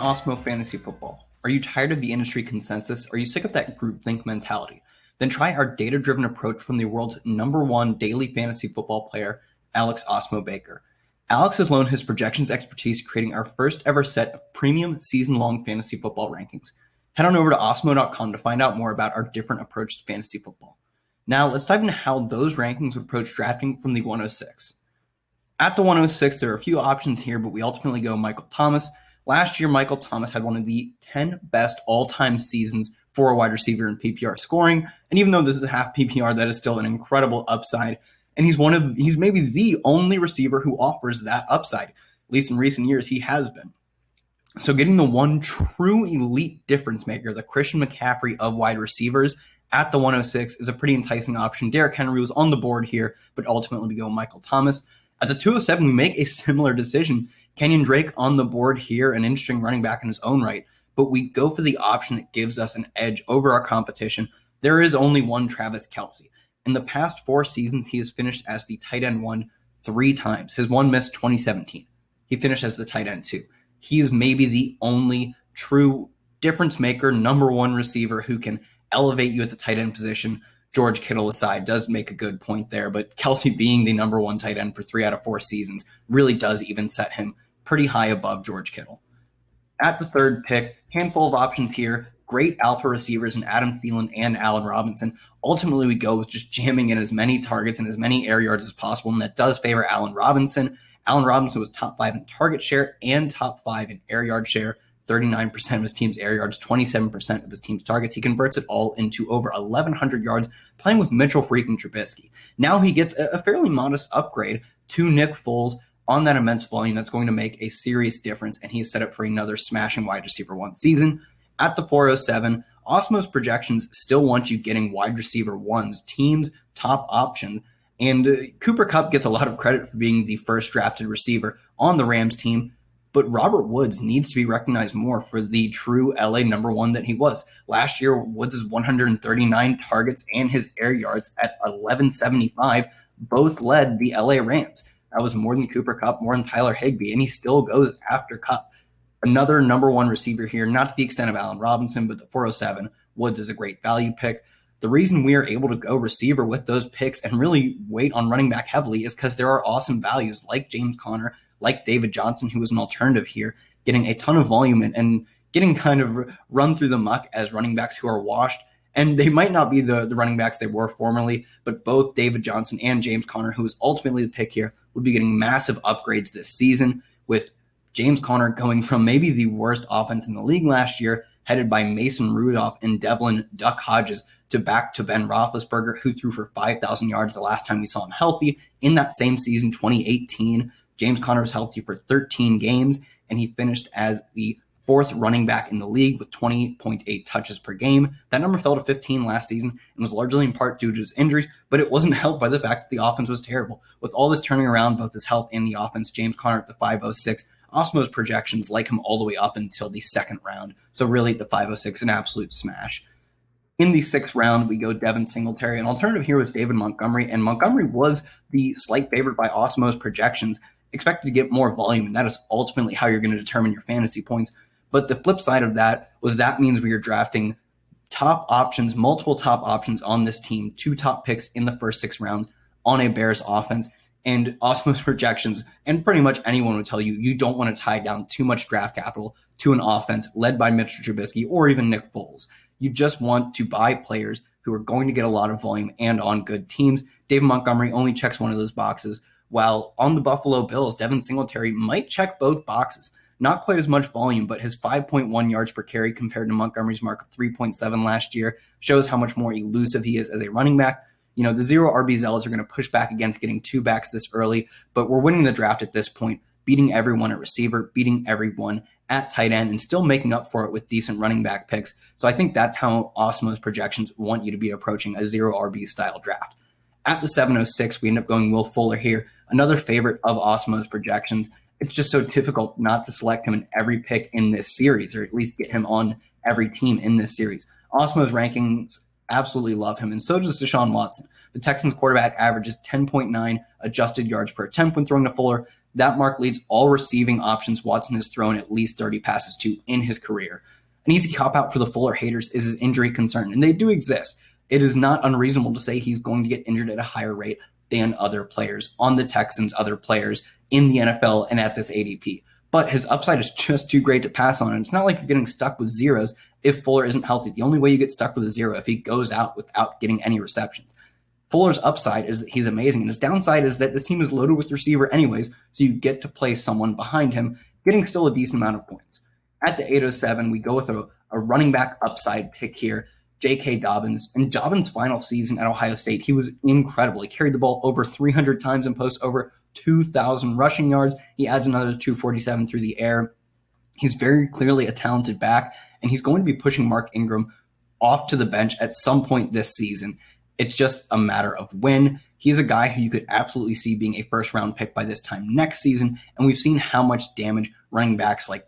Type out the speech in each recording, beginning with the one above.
Awesemo Fantasy Football. Are you tired of the industry consensus? Are you sick of that groupthink mentality? Then try our data-driven approach from the world's #1 daily fantasy football player, Alex Awesemo Baker. Alex has loaned his projections expertise creating our first ever set of premium season-long fantasy football rankings. Head on over to awesemo.com to find out more about our different approach to fantasy football. Now, let's dive into how those rankings would approach drafting from the 106. At the 106, there are a few options here, but we ultimately go Michael Thomas. Last year, Michael Thomas had one of the 10 best all-time seasons for a wide receiver in PPR scoring. And even though this is a half PPR, that is still an incredible upside. And he's maybe the only receiver who offers that upside. At least in recent years, he has been. So getting the one true elite difference maker, the Christian McCaffrey of wide receivers, at the 106 is a pretty enticing option. Derrick Henry was on the board here, but ultimately we go Michael Thomas. At the 207, we make a similar decision. Kenyon Drake on the board here, an interesting running back in his own right, but we go for the option that gives us an edge over our competition. There is only one Travis Kelce. In the past 4 seasons, he has finished as the tight end 1 3 times. His one missed 2017. He finished as the tight end 2. He is maybe the only true difference maker, #1 receiver who can elevate you at the tight end position. George Kittle aside does make a good point there, but Kelce being the #1 tight end for 3 out of 4 seasons really does even set him pretty high above George Kittle. At the 3rd pick, handful of options here, great alpha receivers in Adam Thielen and Allen Robinson. Ultimately, we go with just jamming in as many targets and as many air yards as possible, and that does favor Allen Robinson. Allen Robinson was top 5 in target share and top 5 in air yard share. 39% of his team's air yards, 27% of his team's targets. He converts it all into over 1,100 yards playing with Mitchell freaking Trubisky. Now he gets a fairly modest upgrade to Nick Foles on that immense volume that's going to make a serious difference, and he's set up for another smashing wide receiver 1 season. At the 407, Awesemo's projections still want you getting wide receiver 1's team's top option, and Cooper Kupp gets a lot of credit for being the first drafted receiver on the Rams team, but Robert Woods needs to be recognized more for the true LA #1 that he was. Last year, Woods' 139 targets and his air yards at 1175 both led the LA Rams. That was more than Cooper Kupp, more than Tyler Higbee, and he still goes after Kupp. Another #1 receiver here, not to the extent of Allen Robinson, but the 407, Woods is a great value pick. The reason we are able to go receiver with those picks and really wait on running back heavily is because there are awesome values like James Conner, like David Johnson, who is an alternative here, getting a ton of volume and getting kind of run through the muck as running backs who are washed. And they might not be the running backs they were formerly, but both David Johnson and James Conner, who is ultimately the pick here, would be getting massive upgrades this season, with James Conner going from maybe the worst offense in the league last year, headed by Mason Rudolph and Devlin Duck Hodges, to back to Ben Roethlisberger, who threw for 5,000 yards the last time we saw him healthy. In that same season, 2018, James Conner was healthy for 13 games, and he finished as the 4th running back in the league with 20.8 touches per game. That number fell to 15 last season and was largely in part due to his injuries, but it wasn't helped by the fact that the offense was terrible. With all this turning around, both his health and the offense, James Conner at the 506, Awesemo's projections like him all the way up until the 2nd round. So really at the 506, an absolute smash. In the 6th round, we go Devin Singletary. An alternative here was David Montgomery, and Montgomery was the slight favorite by Awesemo's projections, expected to get more volume, and that is ultimately how you're going to determine your fantasy points. But the flip side of that was that means we are drafting top options, multiple top options on this team, 2 top picks in the first 6 rounds on a Bears offense. And Awesemo's projections, and pretty much anyone would tell you, you don't want to tie down too much draft capital to an offense led by Mitchell Trubisky or even Nick Foles. You just want to buy players who are going to get a lot of volume and on good teams. David Montgomery only checks one of those boxes, while on the Buffalo Bills, Devin Singletary might check both boxes. Not quite as much volume, but his 5.1 yards per carry compared to Montgomery's mark of 3.7 last year shows how much more elusive he is as a running back. You know, the zero RB zealots are going to push back against getting 2 backs this early, but we're winning the draft at this point, beating everyone at receiver, beating everyone at tight end, and still making up for it with decent running back picks. So I think that's how Awesemo's projections want you to be approaching a zero RB style draft. At the 706, we end up going Will Fuller here, another favorite of Awesemo's projections. It's just so difficult not to select him in every pick in this series, or at least get him on every team in this series. Awesemo's rankings absolutely love him, and so does Deshaun Watson. The Texans quarterback averages 10.9 adjusted yards per attempt when throwing to Fuller, That mark leads all receiving options Watson has thrown at least 30 passes to in his career. An easy cop-out for the Fuller haters is his injury concern, and they do exist. It is not unreasonable to say he's going to get injured at a higher rate than other players on the Texans, other players in the NFL, and at this ADP. But his upside is just too great to pass on, and it's not like you're getting stuck with zeros if Fuller isn't healthy. The only way you get stuck with a zero if he goes out without getting any receptions. Fuller's upside is that he's amazing, and his downside is that this team is loaded with receiver anyways, so you get to play someone behind him, getting still a decent amount of points. At the 807, we go with a running back upside pick here, J.K. Dobbins. In Dobbins' final season at Ohio State, he was incredible. He carried the ball over 300 times and posts over 2,000 rushing yards. He adds another 247 through the air. He's very clearly a talented back, and he's going to be pushing Mark Ingram off to the bench at some point this season. It's just a matter of when. He's a guy who you could absolutely see being a first-round pick by this time next season, and we've seen how much damage running backs like,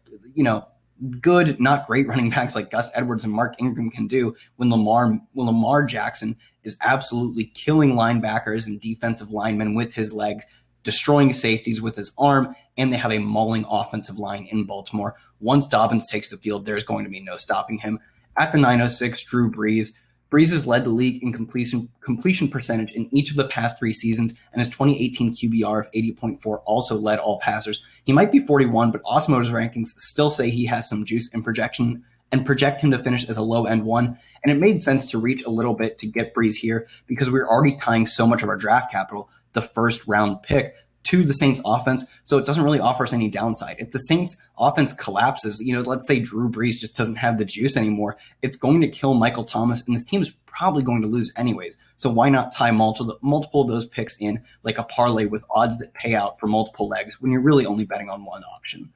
good, not great running backs like Gus Edwards and Mark Ingram can do when Lamar Jackson is absolutely killing linebackers and defensive linemen with his legs, destroying safeties with his arm, and they have a mauling offensive line in Baltimore. Once Dobbins takes the field, there's going to be no stopping him. At the 906, Drew Brees. Brees has led the league in completion percentage in each of the past 3 seasons, and his 2018 QBR of 80.4 also led all passers. He might be 41, but Awesemo's rankings still say he has some juice in projection and project him to finish as a low-end 1. And it made sense to reach a little bit to get Brees here because we're already tying so much of our draft capital, the first-round pick, to the Saints offense, so it doesn't really offer us any downside. If the Saints offense collapses, let's say Drew Brees just doesn't have the juice anymore, it's going to kill Michael Thomas, and this team is probably going to lose anyways. So why not tie multiple of those picks in like a parlay with odds that pay out for multiple legs when you're really only betting on one option?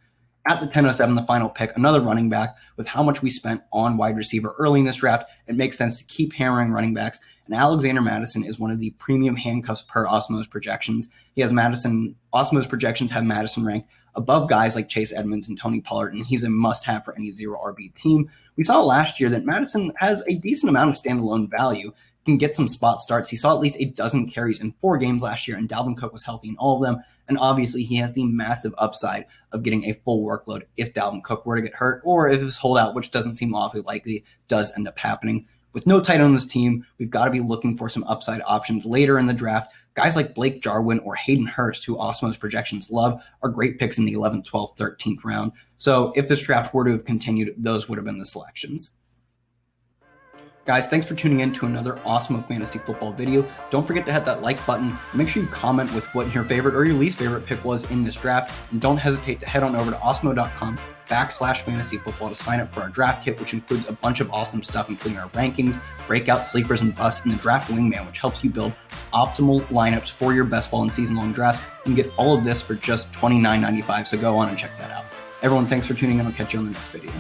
At the 1007, the final pick, another running back. With how much we spent on wide receiver early in this draft, it makes sense to keep hammering running backs. And Alexander Mattison is one of the premium handcuffs per Awesemo's projections. Awesemo's projections have Mattison ranked above guys like Chase Edmonds and Tony Pollard, and he's a must-have for any zero RB team. We saw last year that Mattison has a decent amount of standalone value, can get some spot starts. He saw at least a dozen carries in 4 games last year, and Dalvin Cook was healthy in all of them. And obviously, he has the massive upside of getting a full workload if Dalvin Cook were to get hurt, or if his holdout, which doesn't seem awfully likely, does end up happening. With no tight end on this team, we've got to be looking for some upside options later in the draft. Guys like Blake Jarwin or Hayden Hurst, who Awesemo's projections love, are great picks in the 11th, 12th, 13th round. So if this draft were to have continued, those would have been the selections. Guys, thanks for tuning in to another Awesemo Fantasy Football video. Don't forget to hit that like button. Make sure you comment with what your favorite or your least favorite pick was in this draft. And don't hesitate to head on over to awesemo.com/fantasyfootball to sign up for our draft kit, which includes a bunch of awesome stuff, including our rankings, breakout sleepers and busts, and the draft wingman, which helps you build optimal lineups for your best ball and season-long draft. You can get all of this for just $29.95, so go on and check that out. Everyone, thanks for tuning in. I'll catch you on the next video.